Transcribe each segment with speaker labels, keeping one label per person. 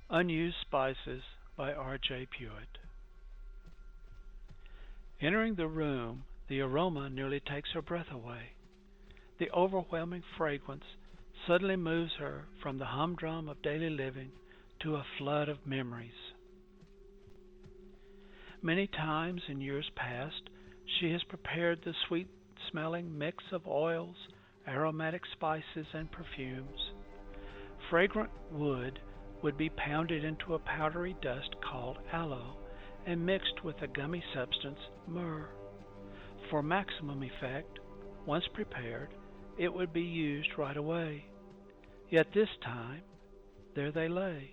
Speaker 1: Unused Spices by R.J. Pewitt. Entering the room, the aroma nearly takes her breath away. The overwhelming fragrance suddenly moves her from the humdrum of daily living to a flood of memories. Many times in years past, she has prepared the sweet-smelling mix of oils, aromatic spices, and perfumes. Fragrant wood would be pounded into a powdery dust called aloe and mixed with a gummy substance, myrrh. For maximum effect, once prepared, it would be used right away. Yet this time, there they lay,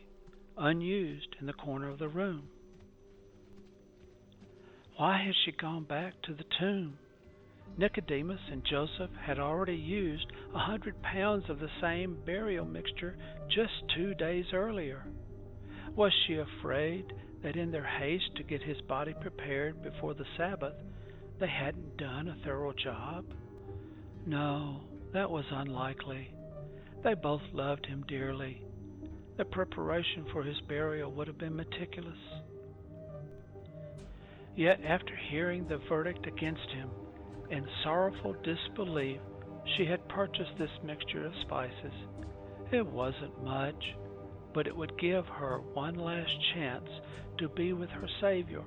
Speaker 1: unused in the corner of the room. Why had she gone back to the tomb? Nicodemus and Joseph had already used 100 pounds of the same burial mixture just 2 days earlier. Was she afraid that in their haste to get his body prepared before the Sabbath, they hadn't done a thorough job? No, that was unlikely. They both loved him dearly. The preparation for his burial would have been meticulous. Yet after hearing the verdict against him, in sorrowful disbelief, she had purchased this mixture of spices. It wasn't much, but it would give her one last chance to be with her Savior.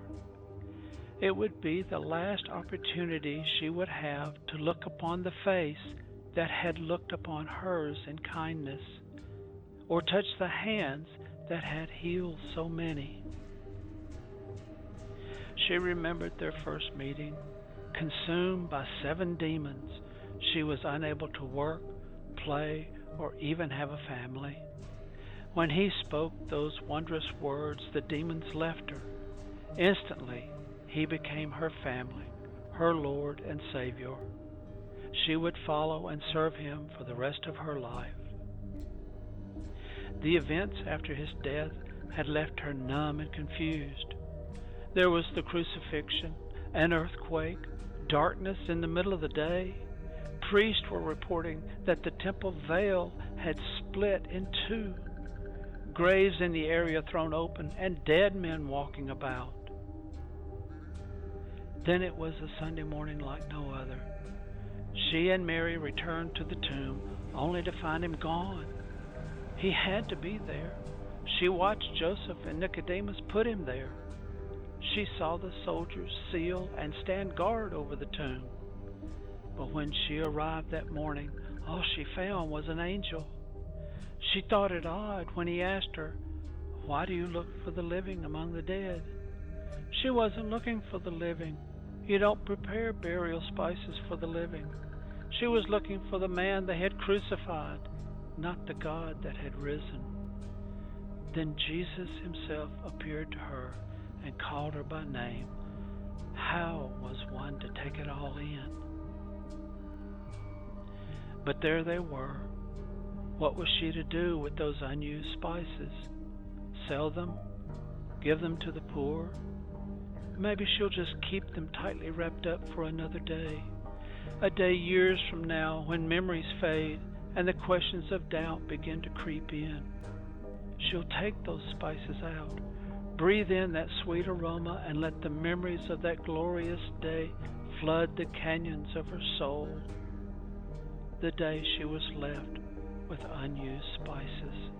Speaker 1: It would be the last opportunity she would have to look upon the face that had looked upon hers in kindness, or touch the hands that had healed so many. She remembered their first meeting. Consumed by 7 demons, she was unable to work, play, or even have a family. When he spoke those wondrous words, the demons left her. Instantly, he became her family, her Lord and Savior. She would follow and serve him for the rest of her life. The events after his death had left her numb and confused. There was the crucifixion, an earthquake, darkness in the middle of the day. Priests were reporting that the temple veil had split in 2. Graves in the area thrown open, and dead men walking about. Then it was a Sunday morning like no other. She and Mary returned to the tomb, only to find him gone. He had to be there. She watched Joseph and Nicodemus put him there. She saw the soldiers seal and stand guard over the tomb. But when she arrived that morning, all she found was an angel. She thought it odd when he asked her, "Why do you look for the living among the dead?" She wasn't looking for the living. You don't prepare burial spices for the living. She was looking for the man they had crucified, not the God that had risen. Then Jesus himself appeared to her and called her by name. How was one to take it all in? But there they were. What was she to do with those unused spices? Sell them? Give them to the poor? Maybe she'll just keep them tightly wrapped up for another day. A day years from now when memories fade and the questions of doubt begin to creep in. She'll take those spices out, breathe in that sweet aroma, and let the memories of that glorious day flood the canyons of her soul. The day she was left with unused spices.